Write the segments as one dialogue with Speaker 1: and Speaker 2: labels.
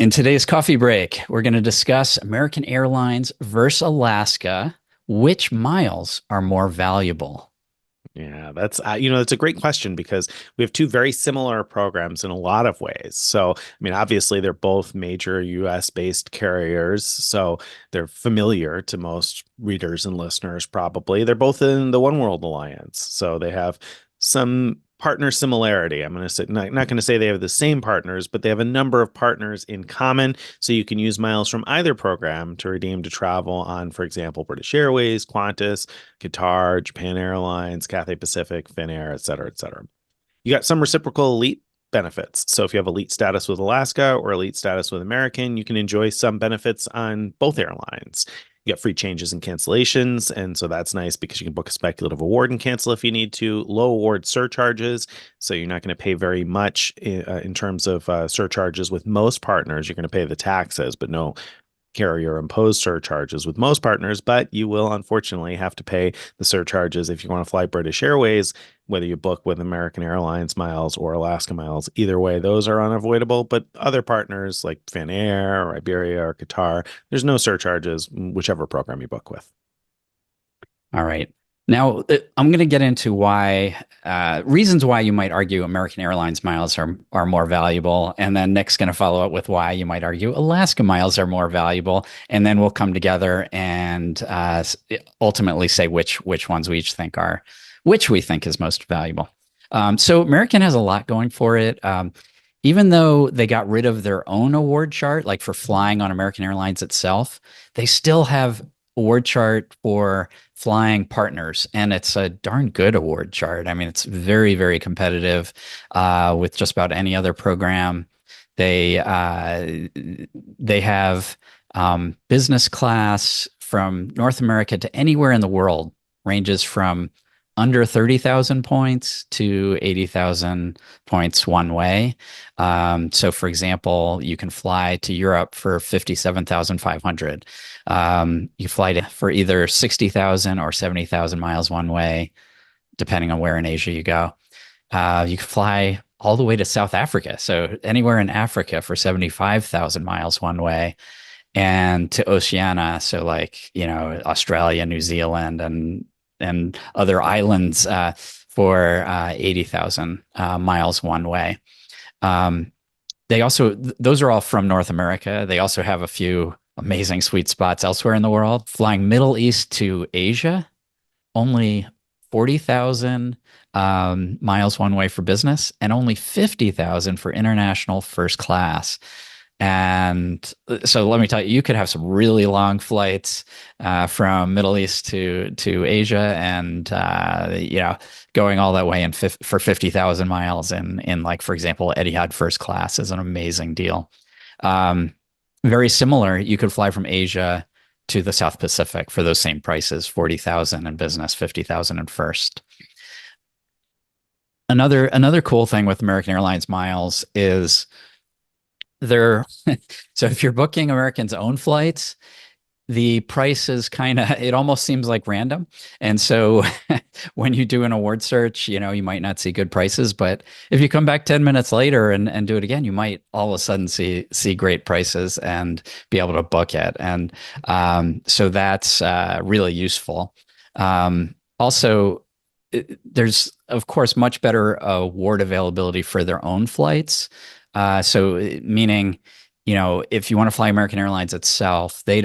Speaker 1: In today's coffee break, we're going to discuss American Airlines versus Alaska. Which miles are more valuable?
Speaker 2: Yeah, that's a great question because we have two very similar programs in a lot of ways. So, I mean, obviously, they're both major US based carriers. So they're familiar to most readers and listeners, probably. They're both in the One World Alliance. So they have some partner similarity. I'm going to say, not going to say they have the same partners, but they have a number of partners in common. So you can use miles from either program to redeem to travel on, for example, British Airways, Qantas, Qatar, Japan Airlines, Cathay Pacific, Finnair, et cetera, et cetera. You got some reciprocal elite benefits. So if you have elite status with Alaska or elite status with American, you can enjoy some benefits on both airlines. You get free changes and cancellations. And so that's nice because you can book a speculative award and cancel if you need to. Low award surcharges. So you're not going to pay very much in terms of surcharges with most partners. You're going to pay the taxes, but no carrier imposed surcharges with most partners, but you will unfortunately have to pay the surcharges if you want to fly British Airways, whether you book with American Airlines miles or Alaska miles. Either way, those are unavoidable. But other partners like Finnair or Iberia or Qatar, there's no surcharges, whichever program you book with.
Speaker 1: All right. Now, I'm going to get into why reasons why you might argue American Airlines miles are more valuable, and then Nick's going to follow up with why you might argue Alaska miles are more valuable, and then we'll come together and ultimately say which ones we each think are which we think is most valuable. So American has a lot going for it. Even though they got rid of their own award chart, like for flying on American Airlines itself, they still have award chart for flying partners, and it's a darn good award chart. I mean, it's very, very competitive with just about any other program. They have business class from North America to anywhere in the world, ranges from under 30,000 points to 80,000 points one way. So, for example, you can fly to Europe for 57,500. You fly for either 60,000 or 70,000 miles one way, depending on where in Asia you go. You can fly all the way to South Africa. So anywhere in Africa for 75,000 miles one way, and to Oceania. So like, Australia, New Zealand, and other islands for 80,000 miles one way. Those are all from North America. They also have a few amazing sweet spots elsewhere in the world. Flying Middle East to Asia, only 40,000 miles one way for business, and only 50,000 for international first class. And so let me tell you, you could have some really long flights from Middle East to Asia, and going all that way for 50,000 miles in like, for example, Etihad first class is an amazing deal. Very similar, you could fly from Asia to the South Pacific for those same prices, 40,000 in business, 50,000 in first. Another cool thing with American Airlines miles is they're so if you're booking American's own flights, the price is it almost seems like random. And so when you do an award search, you might not see good prices, but if you come back 10 minutes later and do it again, you might all of a sudden see great prices and be able to book it. And so that's really useful. Also, there's, of course, much better award availability for their own flights. So meaning, if you want to fly American Airlines itself, they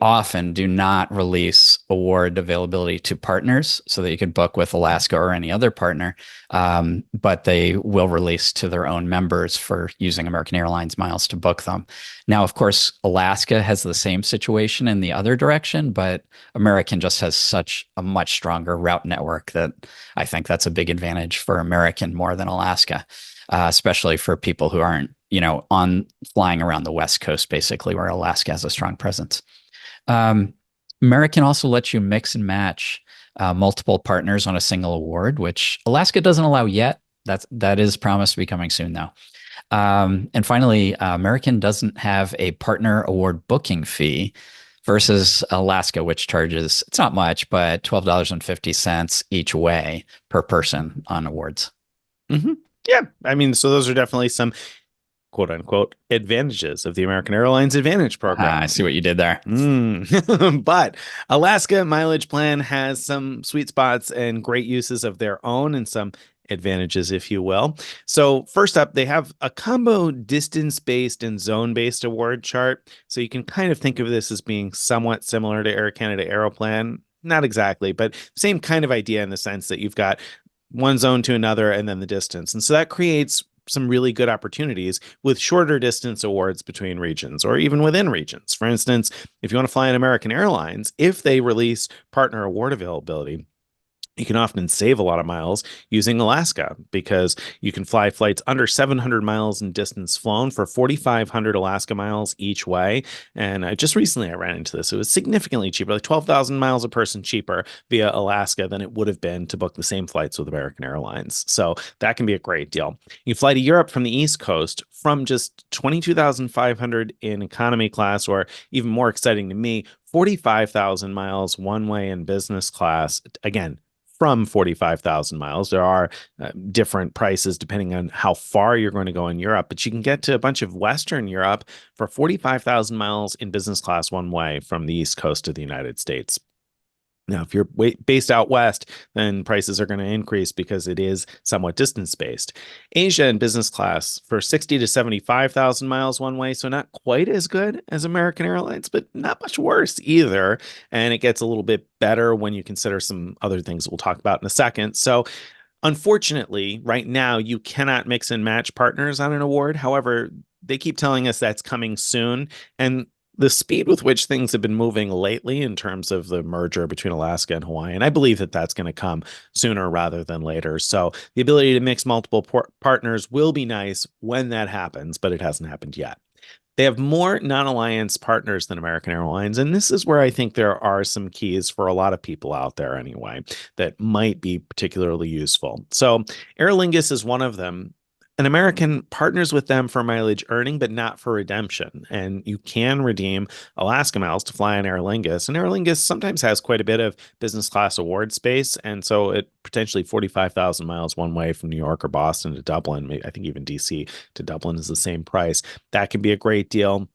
Speaker 1: often do not release award availability to partners so that you can book with Alaska or any other partner. But they will release to their own members for using American Airlines miles to book them. Now, of course, Alaska has the same situation in the other direction, but American just has such a much stronger route network that I think that's a big advantage for American more than Alaska. Especially for people who aren't, on flying around the West Coast, basically, where Alaska has a strong presence. American also lets you mix and match multiple partners on a single award, which Alaska doesn't allow yet. That is promised to be coming soon, though. And finally, American doesn't have a partner award booking fee versus Alaska, which charges, it's not much, but $12.50 each way per person on awards.
Speaker 2: Mm-hmm. Yeah, I mean, so those are definitely some quote unquote advantages of the American Airlines Advantage program.
Speaker 1: I see what you did there.
Speaker 2: But Alaska Mileage Plan has some sweet spots and great uses of their own and some advantages, if you will. So, first up, they have a combo distance based and zone based award chart. So, you can kind of think of this as being somewhat similar to Air Canada Aeroplan. Not exactly, but same kind of idea in the sense that you've got one zone to another and then the distance. And so that creates some really good opportunities with shorter distance awards between regions or even within regions. For instance, if you want to fly in American Airlines, if they release partner award availability, you can often save a lot of miles using Alaska because you can fly flights under 700 miles in distance flown for 4,500 Alaska miles each way. And just recently I ran into this. It was significantly cheaper, like 12,000 miles a person cheaper via Alaska than it would have been to book the same flights with American Airlines. So that can be a great deal. You fly to Europe from the East Coast from just 22,500 in economy class, or even more exciting to me, 45,000 miles one way in business class. Again, from 45,000 miles. There are different prices depending on how far you're going to go in Europe, but you can get to a bunch of Western Europe for 45,000 miles in business class one way from the East Coast of the United States. Now, if you're based out west, then prices are going to increase because it is somewhat distance based. Asia in business class for 60 to 75,000 miles one way, so not quite as good as American Airlines, but not much worse either. And it gets a little bit better when you consider some other things that we'll talk about in a second. So, unfortunately, right now, you cannot mix and match partners on an award. However, they keep telling us that's coming soon. And the speed with which things have been moving lately in terms of the merger between Alaska and Hawaii, and I believe that that's going to come sooner rather than later. So the ability to mix multiple partners will be nice when that happens, but it hasn't happened yet. They have more non-alliance partners than American Airlines, and this is where I think there are some keys for a lot of people out there anyway that might be particularly useful. So Aer Lingus is one of them. An American partners with them for mileage earning, but not for redemption. And you can redeem Alaska miles to fly on Aer Lingus. And Aer Lingus sometimes has quite a bit of business class award space. And so it potentially 45,000 miles one way from New York or Boston to Dublin. I think even DC to Dublin is the same price. That can be a great deal.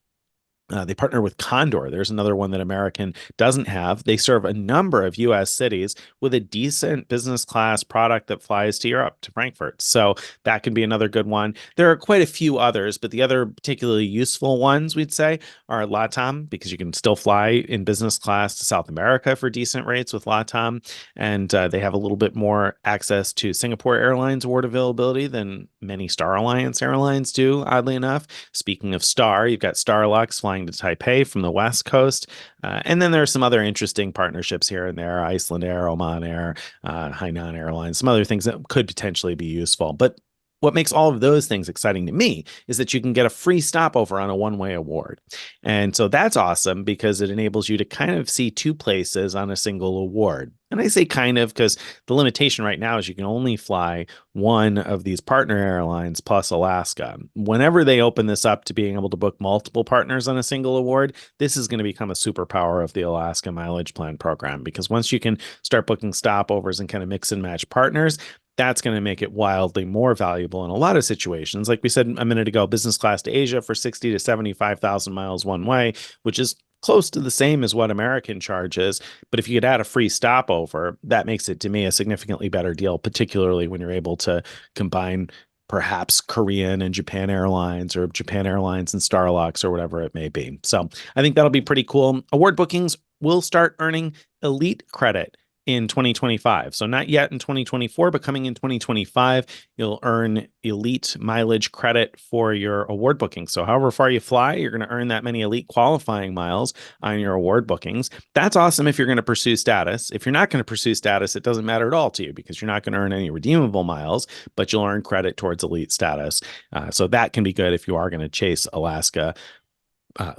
Speaker 2: They partner with Condor. There's another one that American doesn't have. They serve a number of U.S. cities with a decent business class product that flies to Europe, to Frankfurt. So that can be another good one. There are quite a few others, but the other particularly useful ones we'd say are LATAM, because you can still fly in business class to South America for decent rates with LATAM. And they have a little bit more access to Singapore Airlines award availability than many Star Alliance airlines do, oddly enough. Speaking of Star, you've got Starlux flying to Taipei from the West Coast. And then there are some other interesting partnerships here and there, Iceland Air, Oman Air, Hainan Airlines, some other things that could potentially be useful. But what makes all of those things exciting to me is that you can get a free stopover on a one-way award. And so that's awesome because it enables you to kind of see two places on a single award. And I say kind of because the limitation right now is you can only fly one of these partner airlines plus Alaska. Whenever they open this up to being able to book multiple partners on a single award, this is going to become a superpower of the Alaska Mileage Plan program because once you can start booking stopovers and kind of mix and match partners, that's going to make it wildly more valuable in a lot of situations. Like we said a minute ago, business class to Asia for 60 to 75,000 miles one way, which is close to the same as what American charges. But if you could add a free stopover, that makes it to me a significantly better deal, particularly when you're able to combine perhaps Korean and Japan Airlines or Japan Airlines and Starlux or whatever it may be. So I think that'll be pretty cool. Award bookings will start earning elite credit in 2025. So not yet in 2024, but coming in 2025, you'll earn elite mileage credit for your award bookings. So however far you fly, you're going to earn that many elite qualifying miles on your award bookings. That's awesome if you're going to pursue status. If you're not going to pursue status, it doesn't matter at all to you because you're not going to earn any redeemable miles, but you'll earn credit towards elite status. So that can be good if you are going to chase Alaska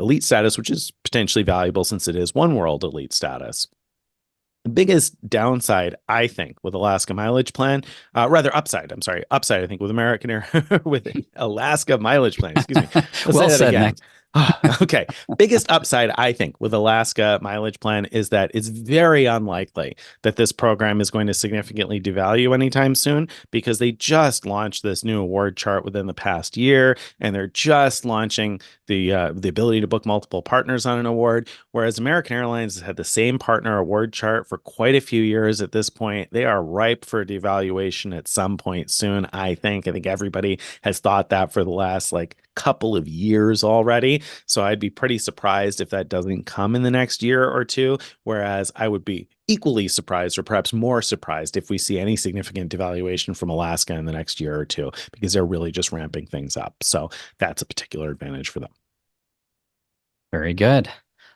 Speaker 2: elite status, which is potentially valuable since it is one world elite status. The biggest downside, I think, with Alaska Mileage Plan, rather upside, I think, with American Air, with Alaska Mileage Plan, excuse me. Let's say
Speaker 1: Well
Speaker 2: that
Speaker 1: said,
Speaker 2: again.
Speaker 1: Nick.
Speaker 2: Okay. Biggest upside, I think, with Alaska mileage plan is that it's very unlikely that this program is going to significantly devalue anytime soon because they just launched this new award chart within the past year, and they're just launching the ability to book multiple partners on an award. Whereas American Airlines has had the same partner award chart for quite a few years at this point. They are ripe for devaluation at some point soon, I think. I think everybody has thought that for the last like couple of years already. So I'd be pretty surprised if that doesn't come in the next year or two. Whereas I would be equally surprised or perhaps more surprised if we see any significant devaluation from Alaska in the next year or two, because they're really just ramping things up. So that's a particular advantage for them.
Speaker 1: Very good.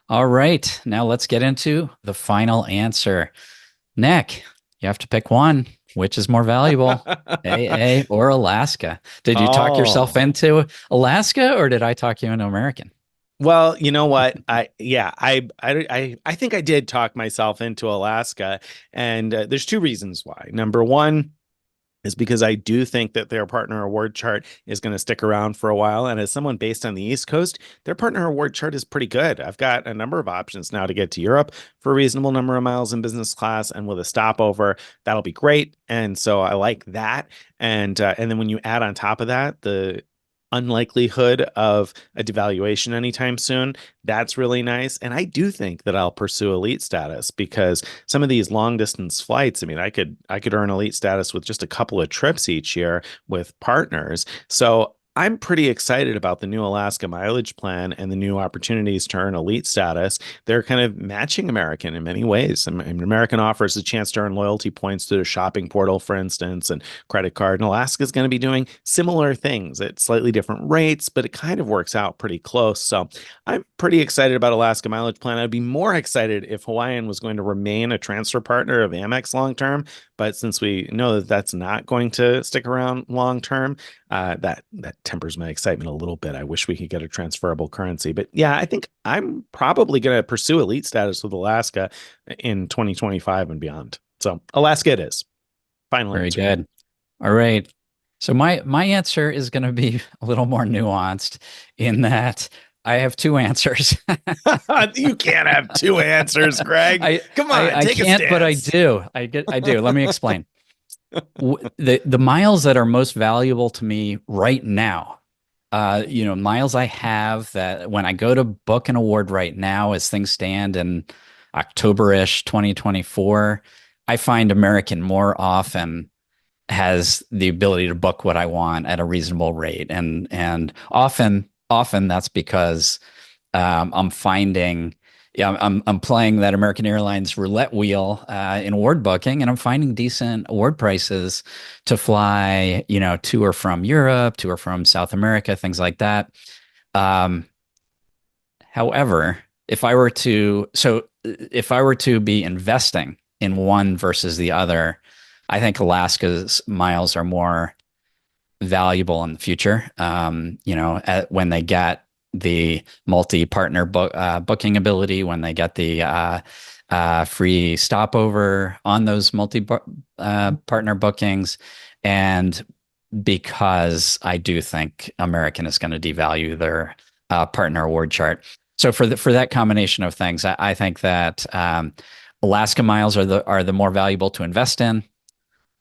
Speaker 1: All right. Now let's get into the final answer. Nick, you have to pick one. Which is more valuable, AA or Alaska? Did you talk yourself
Speaker 2: Oh,
Speaker 1: into Alaska or did I talk you into American?
Speaker 2: well, you know what? I think I did talk myself into Alaska, and there's two reasons why. Number one is because I do think that their partner award chart is going to stick around for a while. And as someone based on the East Coast, their partner award chart is pretty good. I've got a number of options now to get to Europe for a reasonable number of miles in business class, and with a stopover, that'll be great. And so I like that. And then when you add on top of that the unlikelihood of a devaluation anytime soon, that's really nice. And I do think that I'll pursue elite status because some of these long distance flights, I mean, I could earn elite status with just a couple of trips each year with partners. So I'm pretty excited about the new Alaska mileage plan and the new opportunities to earn elite status. They're kind of matching American in many ways. I mean, American offers a chance to earn loyalty points to their shopping portal, for instance, and credit card. And Alaska is going to be doing similar things at slightly different rates, but it kind of works out pretty close. So I'm pretty excited about Alaska mileage plan. I'd be more excited if Hawaiian was going to remain a transfer partner of Amex long term. But since we know that that's not going to stick around long term, that tempers my excitement a little bit. I wish we could get a transferable currency, but yeah, I think I'm probably going to pursue elite status with Alaska in 2025 and beyond. So Alaska it is. Final
Speaker 1: Very
Speaker 2: answer.
Speaker 1: good. All right. So my answer is going to be a little more nuanced in that I have two answers.
Speaker 2: You can't have two answers, Greg.
Speaker 1: I,
Speaker 2: Come
Speaker 1: I
Speaker 2: on,
Speaker 1: I
Speaker 2: take a
Speaker 1: can't, but I
Speaker 2: stance.
Speaker 1: do. I do. Let me explain. The miles that are most valuable to me right now, miles I have that when I go to book an award right now, as things stand in October-ish 2024, I find American more often has the ability to book what I want at a reasonable rate, and often that's because I'm finding, yeah, I'm playing that American Airlines roulette wheel in award booking, and I'm finding decent award prices to fly, to or from Europe, to or from South America, things like that. Um, However, if I were to be investing in one versus the other, I think Alaska's miles are more valuable in the future. When they get the multi-partner booking ability, when they get the free stopover on those multi-partner bookings, and because I do think American is going to devalue their partner award chart. So for that combination of things, I think that Alaska miles are the more valuable to invest in.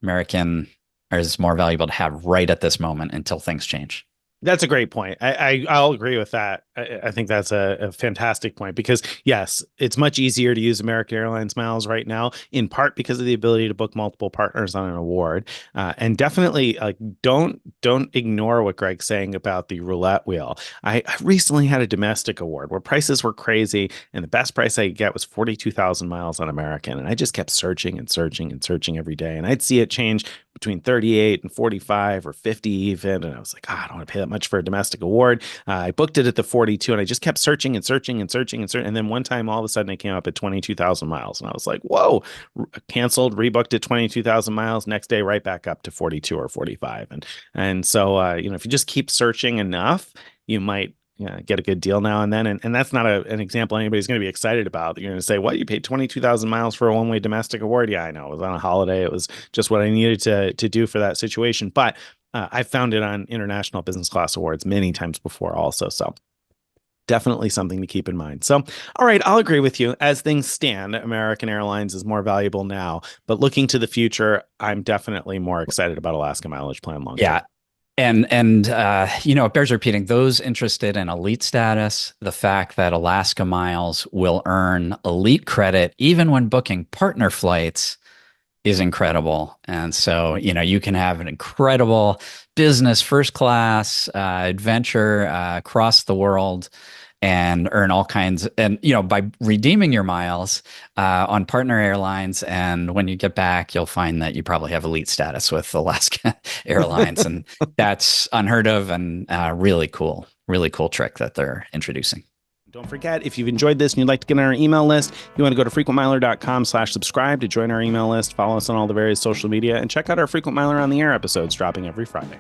Speaker 1: American is more valuable to have right at this moment until things change.
Speaker 2: That's a great point. I'll agree with that. I think that's a fantastic point because yes, it's much easier to use American Airlines miles right now, in part because of the ability to book multiple partners on an award, and definitely don't ignore what Greg's saying about the roulette wheel. I recently had a domestic award where prices were crazy, and the best price I could get was 42,000 miles on American, and I just kept searching and searching and searching every day, and I'd see it change between 38 and 45 or 50 even. And I was like, I don't want to pay that much for a domestic award. I booked it at the 42 and I just kept searching and searching and searching and searching. And then one time, all of a sudden, it came up at 22,000 miles. And I was like, whoa, canceled, rebooked at 22,000 miles. Next day, right back up to 42 or 45. And so, if you just keep searching enough, you might get a good deal now and then. And that's not an example anybody's going to be excited about. You're going to say, what, you paid 22,000 miles for a one-way domestic award? Yeah, I know. It was on a holiday. It was just what I needed to do for that situation. But I found it on international business class awards many times before also. So Definitely something to keep in mind. So, all right, I'll agree with you. As things stand, American Airlines is more valuable now, but looking to the future, I'm definitely more excited about Alaska Mileage Plan long term.
Speaker 1: Yeah. It bears repeating, those interested in elite status, the fact that Alaska Miles will earn elite credit even when booking partner flights is incredible. And so, you can have an incredible business first class adventure across the world and earn all kinds. And, by redeeming your miles on partner airlines. And when you get back, you'll find that you probably have elite status with Alaska Airlines. And that's unheard of and really cool trick that they're introducing.
Speaker 2: Don't forget, if you've enjoyed this and you'd like to get on our email list, you want to go to frequentmiler.com/subscribe to join our email list, follow us on all the various social media, and check out our Frequent Miler on the Air episodes dropping every Friday.